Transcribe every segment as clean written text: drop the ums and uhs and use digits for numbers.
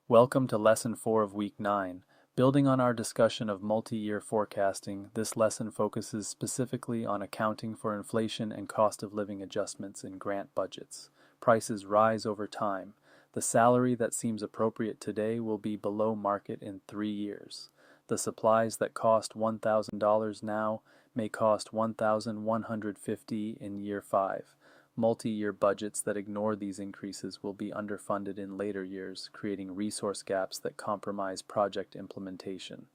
Welcome to Lesson 4 of Week 9. Building on our discussion of multi-year forecasting, this lesson focuses specifically on accounting for inflation and cost of living adjustments in grant budgets. Prices rise over time. The salary that seems appropriate today will be below market in 3 years. The supplies that cost $1,000 now may cost $1,150 in year 5. Multi-year budgets that ignore these increases will be underfunded in later years, creating resource gaps that compromise project implementation.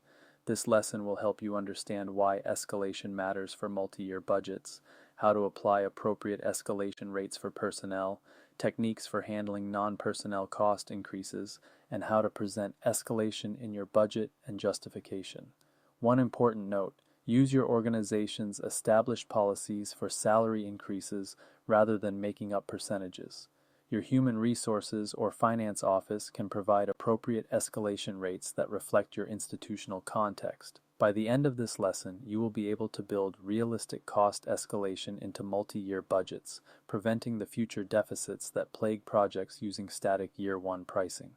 This lesson will help you understand why escalation matters for multi-year budgets, how to apply appropriate escalation rates for personnel, techniques for handling non-personnel cost increases, and how to present escalation in your budget and justification. One important note: use your organization's established policies for salary increases rather than making up percentages. Your human resources or finance office can provide appropriate escalation rates that reflect your institutional context. By the end of this lesson, you will be able to build realistic cost escalation into multi-year budgets, preventing the future deficits that plague projects using static year one pricing.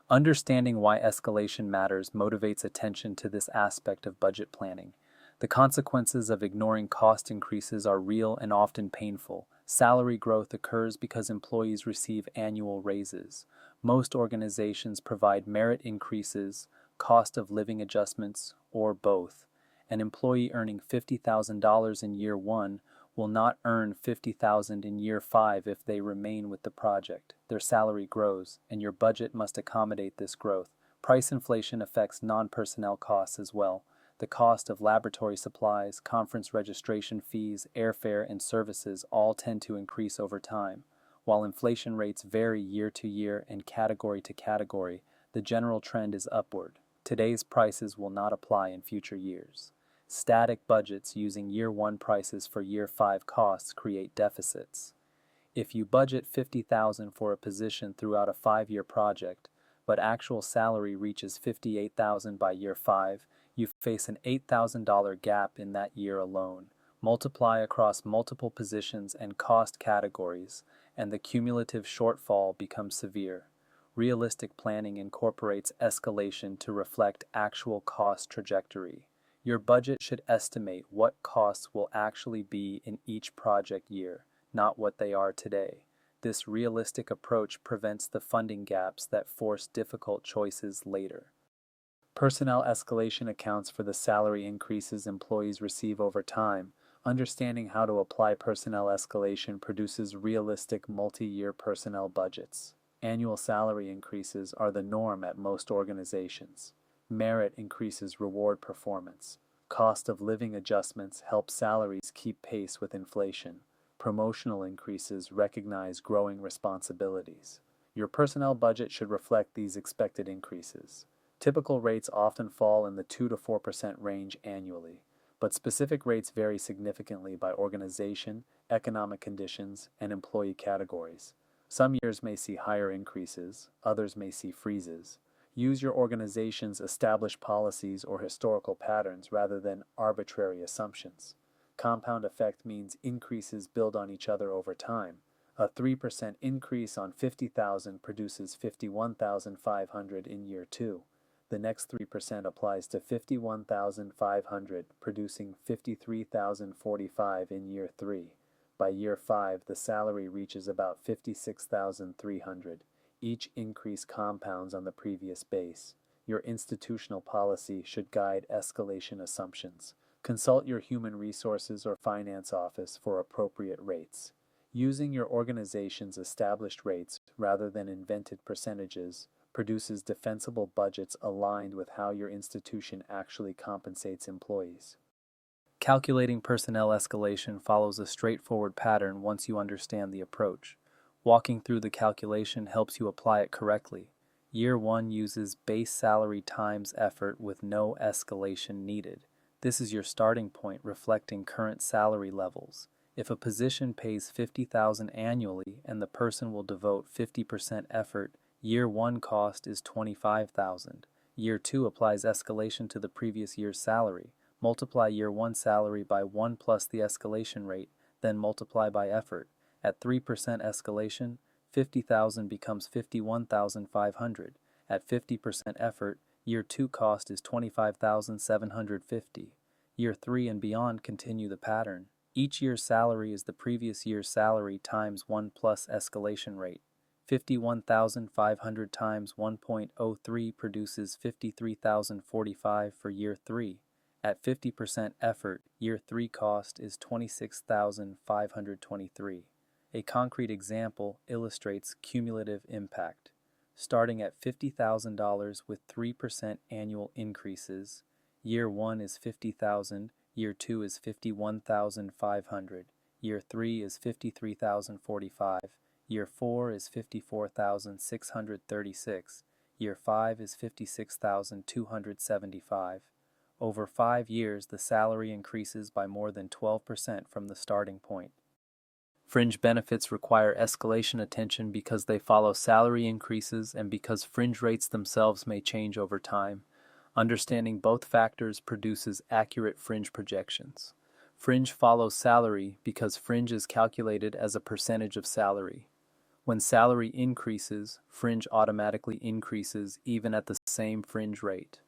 Understanding why escalation matters motivates attention to this aspect of budget planning. The consequences of ignoring cost increases are real and often painful. Salary growth occurs because employees receive annual raises. Most organizations provide merit increases, cost of living adjustments, or both. An employee earning $50,000 in year 1 will not earn $50,000 in year 5 if they remain with the project. Their salary grows, and your budget must accommodate this growth. Price inflation affects non-personnel costs as well. The cost of laboratory supplies, conference registration fees, airfare, and services all tend to increase over time. While inflation rates vary year to year and category to category, the general trend is upward. Today's prices will not apply in future years. Static budgets using year 1 prices for year 5 costs create deficits. If you budget $50,000 for a position throughout a 5-year project, but actual salary reaches $58,000 by year 5, you face an $8,000 gap in that year alone. Multiply across multiple positions and cost categories, and the cumulative shortfall becomes severe. Realistic planning incorporates escalation to reflect actual cost trajectory. Your budget should estimate what costs will actually be in each project year, not what they are today. This realistic approach prevents the funding gaps that force difficult choices later. Personnel escalation accounts for the salary increases employees receive over time. Understanding how to apply personnel escalation produces realistic multi-year personnel budgets. Annual salary increases are the norm at most organizations. Merit increases reward performance. Cost of living adjustments help salaries keep pace with inflation. Promotional increases recognize growing responsibilities. Your personnel budget should reflect these expected increases. Typical rates often fall in the 2 to 4% range annually, but specific rates vary significantly by organization, economic conditions, and employee categories. Some years may see higher increases, others may see freezes. Use your organization's established policies or historical patterns rather than arbitrary assumptions. Compound effect means increases build on each other over time. A 3% increase on $50,000 produces $51,500 in year 2. The next 3% applies to $51,500, producing $53,045 in year 3. By year 5, the salary reaches about $56,300. Each increase compounds on the previous base. Your institutional policy should guide escalation assumptions. Consult your human resources or finance office for appropriate rates. Using your organization's established rates rather than invented percentages produces defensible budgets aligned with how your institution actually compensates employees. Calculating personnel escalation follows a straightforward pattern once you understand the approach. Walking through the calculation helps you apply it correctly. Year 1 uses base salary times effort with no escalation needed. This is your starting point reflecting current salary levels. If a position pays $50,000 annually and the person will devote 50% effort, Year 1 cost is $25,000. Year 2 applies escalation to the previous year's salary. Multiply year 1 salary by 1 plus the escalation rate, then multiply by effort. At 3% escalation, $50,000 becomes $51,500. At 50% effort, year 2 cost is $25,750. Year 3 and beyond continue the pattern. Each year's salary is the previous year's salary times 1 plus escalation rate. 51,500 times 1.03 produces 53,045 for year 3. At 50% effort, year 3 cost is 26,523. A concrete example illustrates cumulative impact. Starting at $50,000 with 3% annual increases, year 1 is $50,000, year 2 is $51,500, year 3 is $53,045, year 4 is $54,636, year 5 is $56,275. Over 5 years, the salary increases by more than 12% from the starting point. Fringe benefits require escalation attention because they follow salary increases and because fringe rates themselves may change over time. Understanding both factors produces accurate fringe projections. Fringe follows salary because fringe is calculated as a percentage of salary. When salary increases, fringe automatically increases even at the same fringe rate.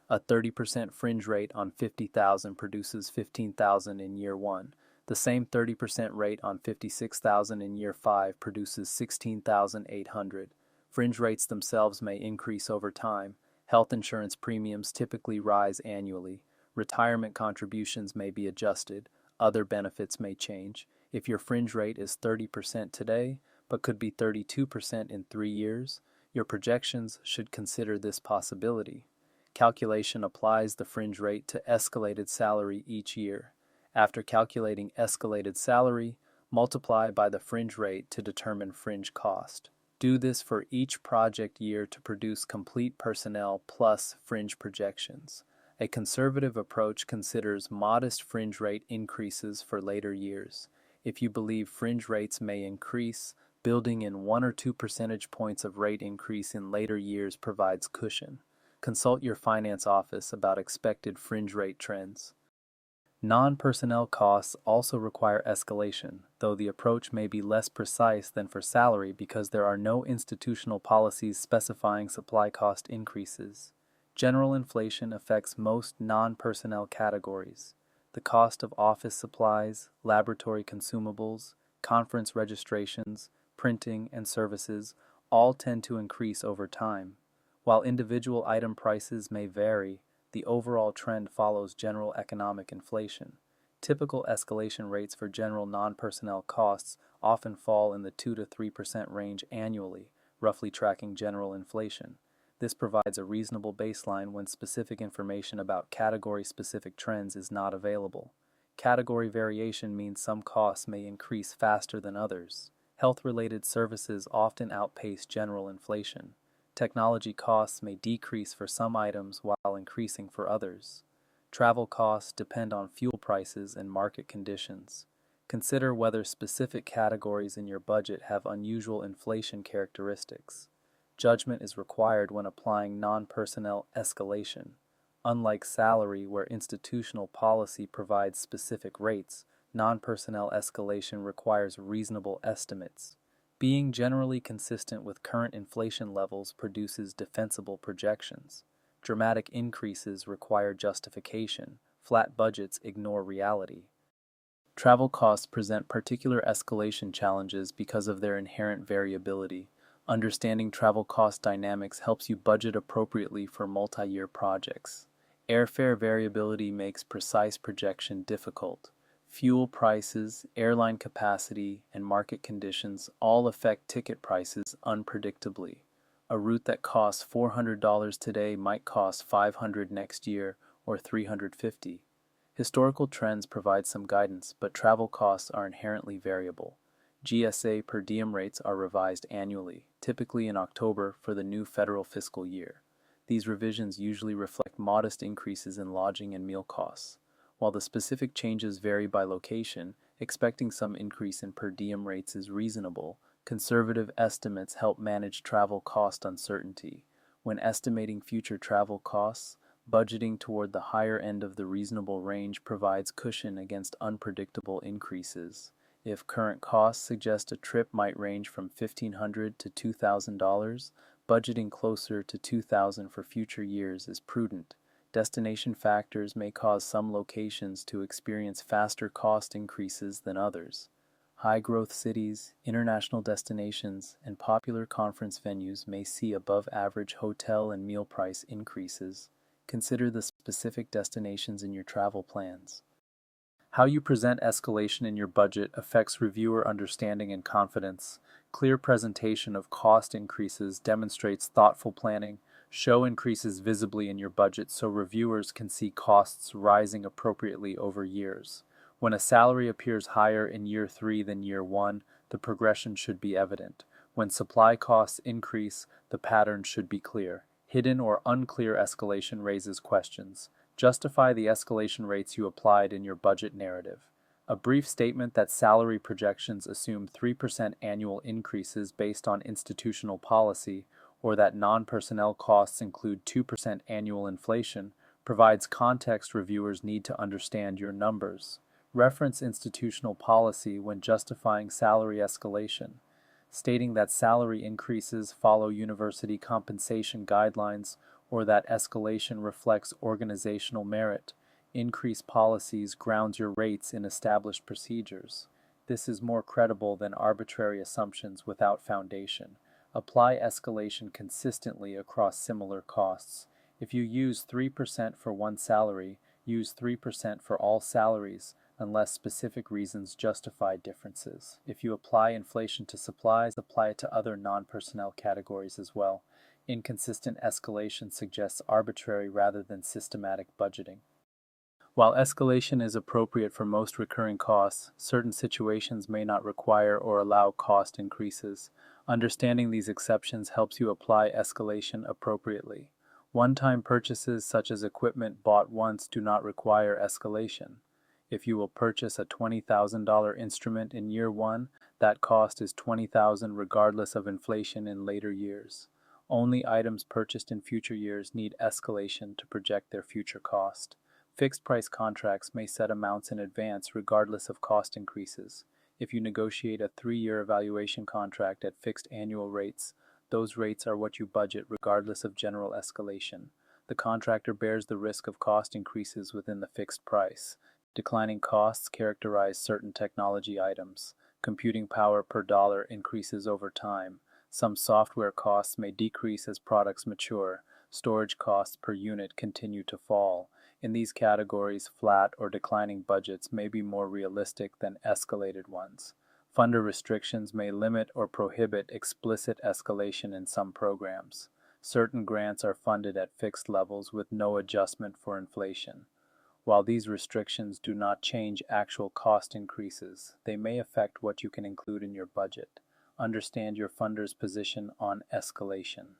A 30% fringe rate on 50,000 produces 15,000 in year 1. The same 30% rate on 56,000 in year 5 produces 16,800. Fringe rates themselves may increase over time. Health insurance premiums typically rise annually. Retirement contributions may be adjusted. Other benefits may change. If your fringe rate is 30% today, but could be 32% in 3 years, your projections should consider this possibility. Calculation applies the fringe rate to escalated salary each year. After calculating escalated salary, multiply by the fringe rate to determine fringe cost. Do this for each project year to produce complete personnel plus fringe projections. A conservative approach considers modest fringe rate increases for later years. If you believe fringe rates may increase, building in 1 or 2 percentage points of rate increase in later years provides cushion. Consult your finance office about expected fringe rate trends. Non-personnel costs also require escalation, though the approach may be less precise than for salary because there are no institutional policies specifying supply cost increases. General inflation affects most non-personnel categories. The cost of office supplies, laboratory consumables, conference registrations, printing, and services all tend to increase over time. While individual item prices may vary, the overall trend follows general economic inflation. Typical escalation rates for general non-personnel costs often fall in the 2 to 3% range annually, roughly tracking general inflation. This provides a reasonable baseline when specific information about category-specific trends is not available. Category variation means some costs may increase faster than others. Health-related services often outpace general inflation. Technology costs may decrease for some items while increasing for others. Travel costs depend on fuel prices and market conditions. Consider whether specific categories in your budget have unusual inflation characteristics. Judgment is required when applying non-personnel escalation. Unlike salary, where institutional policy provides specific rates, non-personnel escalation requires reasonable estimates. Being generally consistent with current inflation levels produces defensible projections. Dramatic increases require justification. Flat budgets ignore reality. Travel costs present particular escalation challenges because of their inherent variability. Understanding travel cost dynamics helps you budget appropriately for multi-year projects. Airfare variability makes precise projection difficult. Fuel prices, airline capacity, and market conditions all affect ticket prices unpredictably. A route that costs $400 today might cost $500 next year or $350. Historical trends provide some guidance, but travel costs are inherently variable. GSA per diem rates are revised annually, typically in October for the new federal fiscal year. These revisions usually reflect modest increases in lodging and meal costs. While the specific changes vary by location, expecting some increase in per diem rates is reasonable. Conservative estimates help manage travel cost uncertainty. When estimating future travel costs, budgeting toward the higher end of the reasonable range provides cushion against unpredictable increases. If current costs suggest a trip might range from $1,500 to $2,000, budgeting closer to 2,000 for future years is prudent. Destination factors may cause some locations to experience faster cost increases than others. High-growth cities, international destinations, and popular conference venues may see above-average hotel and meal price increases. Consider the specific destinations in your travel plans. How you present escalation in your budget affects reviewer understanding and confidence. Clear presentation of cost increases demonstrates thoughtful planning. Show increases visibly in your budget so reviewers can see costs rising appropriately over years. When a salary appears higher in year 3 than year 1, the progression should be evident. When supply costs increase, the pattern should be clear. Hidden or unclear escalation raises questions. Justify the escalation rates you applied in your budget narrative. A brief statement that salary projections assume 3% annual increases based on institutional policy, or that non-personnel costs include 2% annual inflation, provides context reviewers need to understand your numbers. Reference institutional policy when justifying salary escalation. Stating that salary increases follow university compensation guidelines or that escalation reflects organizational merit. Increase policies grounds your rates in established procedures. This is more credible than arbitrary assumptions without foundation. Apply escalation consistently across similar costs. If you use 3% for one salary, use 3% for all salaries, unless specific reasons justify differences. If you apply inflation to supplies, apply it to other non-personnel categories as well. Inconsistent escalation suggests arbitrary rather than systematic budgeting. While escalation is appropriate for most recurring costs, certain situations may not require or allow cost increases. Understanding these exceptions helps you apply escalation appropriately. One-time purchases such as equipment bought once do not require escalation. If you will purchase a $20,000 instrument in year 1, that cost is $20,000 regardless of inflation in later years. Only items purchased in future years need escalation to project their future cost. Fixed-price contracts may set amounts in advance regardless of cost increases. If you negotiate a 3-year evaluation contract at fixed annual rates, those rates are what you budget regardless of general escalation. The contractor bears the risk of cost increases within the fixed price. Declining costs characterize certain technology items. Computing power per dollar increases over time. Some software costs may decrease as products mature. Storage costs per unit continue to fall. In these categories, flat or declining budgets may be more realistic than escalated ones. Funder restrictions may limit or prohibit explicit escalation in some programs. Certain grants are funded at fixed levels with no adjustment for inflation. While these restrictions do not change actual cost increases, they may affect what you can include in your budget. Understand your funder's position on escalation.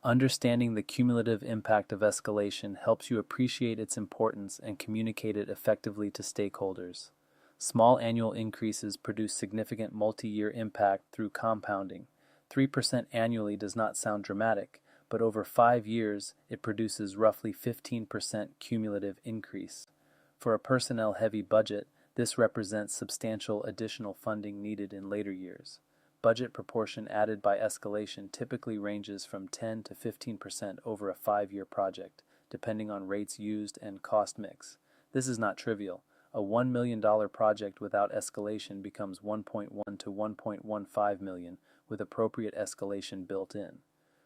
Understanding the cumulative impact of escalation helps you appreciate its importance and communicate it effectively to stakeholders. Small annual increases produce significant multi-year impact through compounding. 3% annually does not sound dramatic, but over 5 years, it produces roughly 15% cumulative increase. For a personnel-heavy budget, this represents substantial additional funding needed in later years. Budget proportion added by escalation typically ranges from 10 to 15% over a 5-year project, depending on rates used and cost mix. This is not trivial. A $1 million project without escalation becomes $1.1 to $1.15 million with appropriate escalation built in.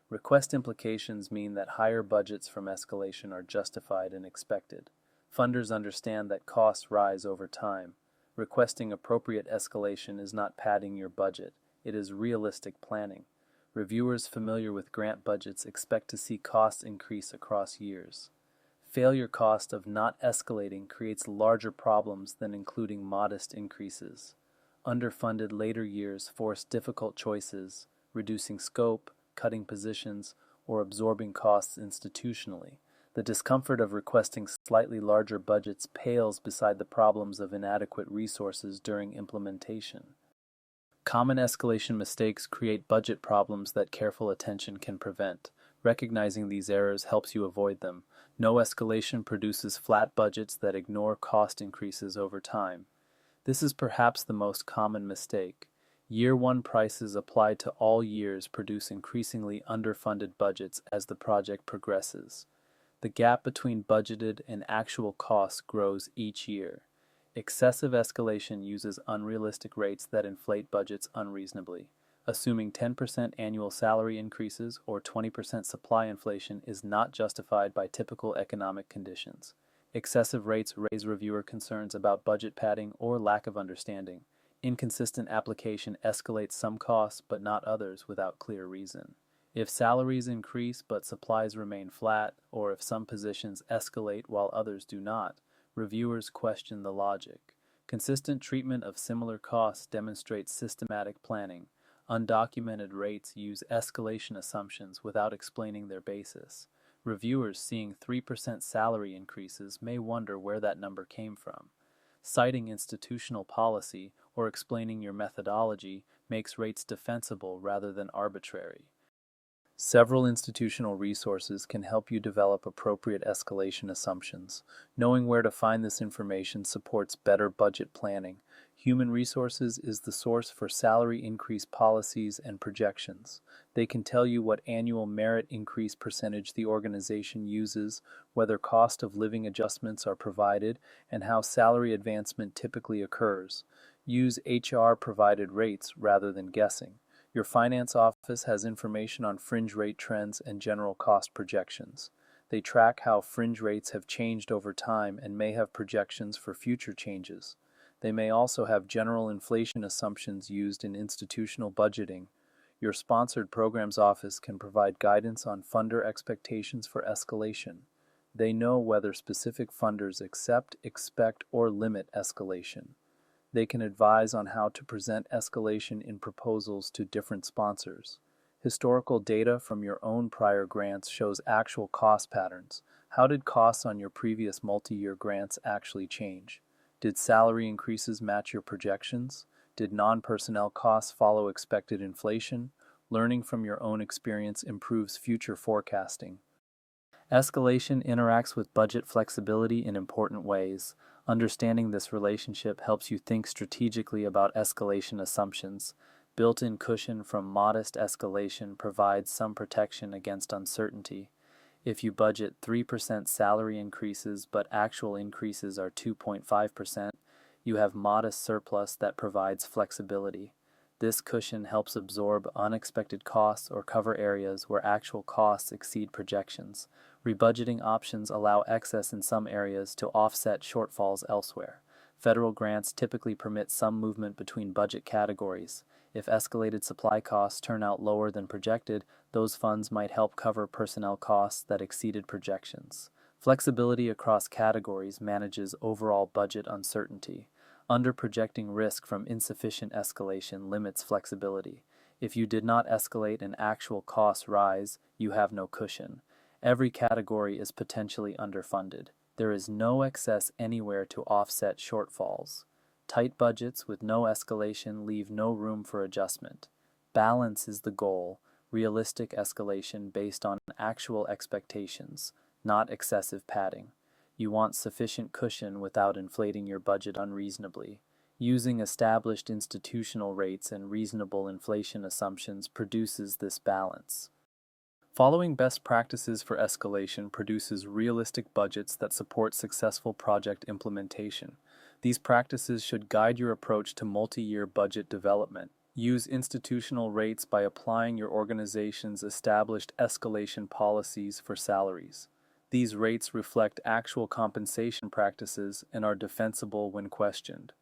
Request implications mean that higher budgets from escalation are justified and expected. Funders understand that costs rise over time. Requesting appropriate escalation is not padding your budget. It is realistic planning. Reviewers familiar with grant budgets expect to see costs increase across years. Failure cost of not escalating creates larger problems than including modest increases. Underfunded later years force difficult choices, reducing scope, cutting positions, or absorbing costs institutionally. The discomfort of requesting slightly larger budgets pales beside the problems of inadequate resources during implementation. Common escalation mistakes create budget problems that careful attention can prevent. Recognizing these errors helps you avoid them. No escalation produces flat budgets that ignore cost increases over time. This is perhaps the most common mistake. Year one prices applied to all years produce increasingly underfunded budgets as the project progresses. The gap between budgeted and actual costs grows each year. Excessive escalation uses unrealistic rates that inflate budgets unreasonably. Assuming 10% annual salary increases or 20% supply inflation is not justified by typical economic conditions. Excessive rates raise reviewer concerns about budget padding or lack of understanding. Inconsistent application escalates some costs but not others without clear reason. If salaries increase but supplies remain flat, or if some positions escalate while others do not, reviewers question the logic. Consistent treatment of similar costs demonstrates systematic planning. Undocumented rates use escalation assumptions without explaining their basis. Reviewers seeing 3% salary increases may wonder where that number came from. Citing institutional policy or explaining your methodology makes rates defensible rather than arbitrary. Several institutional resources can help you develop appropriate escalation assumptions. Knowing where to find this information supports better budget planning. Human Resources is the source for salary increase policies and projections. They can tell you what annual merit increase percentage the organization uses, whether cost of living adjustments are provided, and how salary advancement typically occurs. Use HR-provided rates rather than guessing. Your finance office has information on fringe rate trends and general cost projections. They track how fringe rates have changed over time and may have projections for future changes. They may also have general inflation assumptions used in institutional budgeting. Your sponsored programs office can provide guidance on funder expectations for escalation. They know whether specific funders accept, expect, or limit escalation. They can advise on how to present escalation in proposals to different sponsors. Historical data from your own prior grants shows actual cost patterns. How did costs on your previous multi-year grants actually change? Did salary increases match your projections? Did non-personnel costs follow expected inflation? Learning from your own experience improves future forecasting. Escalation interacts with budget flexibility in important ways. Understanding this relationship helps you think strategically about escalation assumptions. Built-in cushion from modest escalation provides some protection against uncertainty. If you budget 3% salary increases but actual increases are 2.5%, you have modest surplus that provides flexibility. This cushion helps absorb unexpected costs or cover areas where actual costs exceed projections. Rebudgeting options allow excess in some areas to offset shortfalls elsewhere. Federal grants typically permit some movement between budget categories. If escalated supply costs turn out lower than projected, those funds might help cover personnel costs that exceeded projections. Flexibility across categories manages overall budget uncertainty. Under-projecting risk from insufficient escalation limits flexibility. If you did not escalate and actual costs rise, you have no cushion. Every category is potentially underfunded. There is no excess anywhere to offset shortfalls. Tight budgets with no escalation leave no room for adjustment. Balance is the goal, realistic escalation based on actual expectations, not excessive padding. You want sufficient cushion without inflating your budget unreasonably. Using established institutional rates and reasonable inflation assumptions produces this balance. Following best practices for escalation produces realistic budgets that support successful project implementation. These practices should guide your approach to multi-year budget development. Use institutional rates by applying your organization's established escalation policies for salaries. These rates reflect actual compensation practices and are defensible when questioned.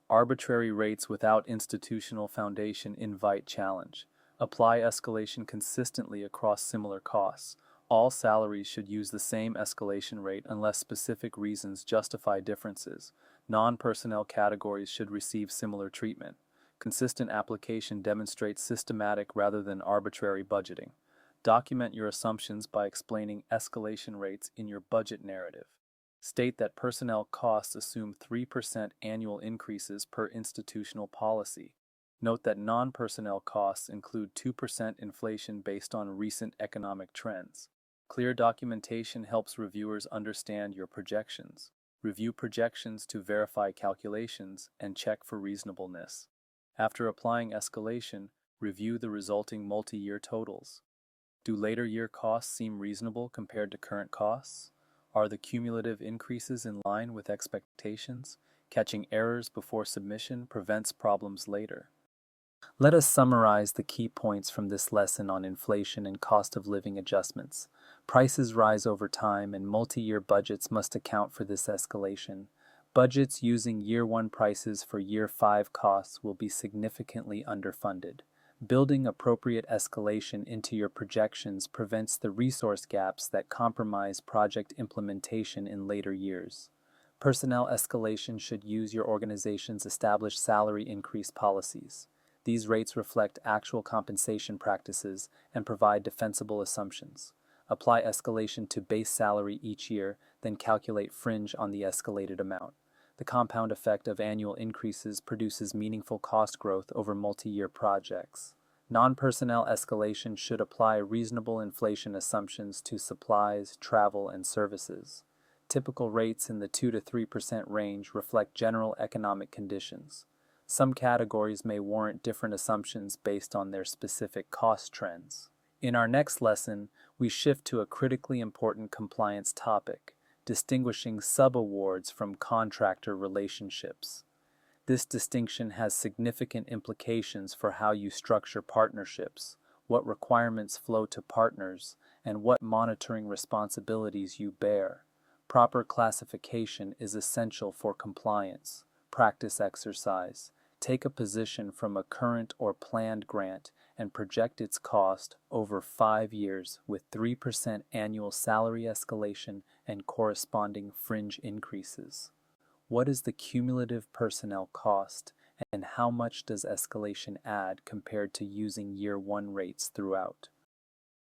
Arbitrary rates without institutional foundation invite challenge. Apply escalation consistently across similar costs. All salaries should use the same escalation rate unless specific reasons justify differences. Non-personnel categories should receive similar treatment. Consistent application demonstrates systematic rather than arbitrary budgeting. Document your assumptions by explaining escalation rates in your budget narrative. State that personnel costs assume 3% annual increases per institutional policy. Note that non-personnel costs include 2% inflation based on recent economic trends. Clear documentation helps reviewers understand your projections. Review projections to verify calculations and check for reasonableness. After applying escalation, review the resulting multi-year totals. Do later year costs seem reasonable compared to current costs? Are the cumulative increases in line with expectations? Catching errors before submission prevents problems later. Let us summarize the key points from this lesson on inflation and cost of living adjustments. Prices rise over time, and multi-year budgets must account for this escalation. Budgets using year 1 prices for year 5 costs will be significantly underfunded. Building appropriate escalation into your projections prevents the resource gaps that compromise project implementation in later years. Personnel escalation should use your organization's established salary increase policies. These rates reflect actual compensation practices and provide defensible assumptions. Apply escalation to base salary each year, then calculate fringe on the escalated amount. The compound effect of annual increases produces meaningful cost growth over multi-year projects. Non-personnel escalation should apply reasonable inflation assumptions to supplies, travel, and services. Typical rates in the 2 to 3% range reflect general economic conditions. Some categories may warrant different assumptions based on their specific cost trends. In our next lesson, we shift to a critically important compliance topic, distinguishing subawards from contractor relationships. This distinction has significant implications for how you structure partnerships, what requirements flow to partners, and what monitoring responsibilities you bear. Proper classification is essential for compliance. Practice exercise. Take a position from a current or planned grant and project its cost over 5 years with 3% annual salary escalation and corresponding fringe increases. What is the cumulative personnel cost, and how much does escalation add compared to using year 1 rates throughout?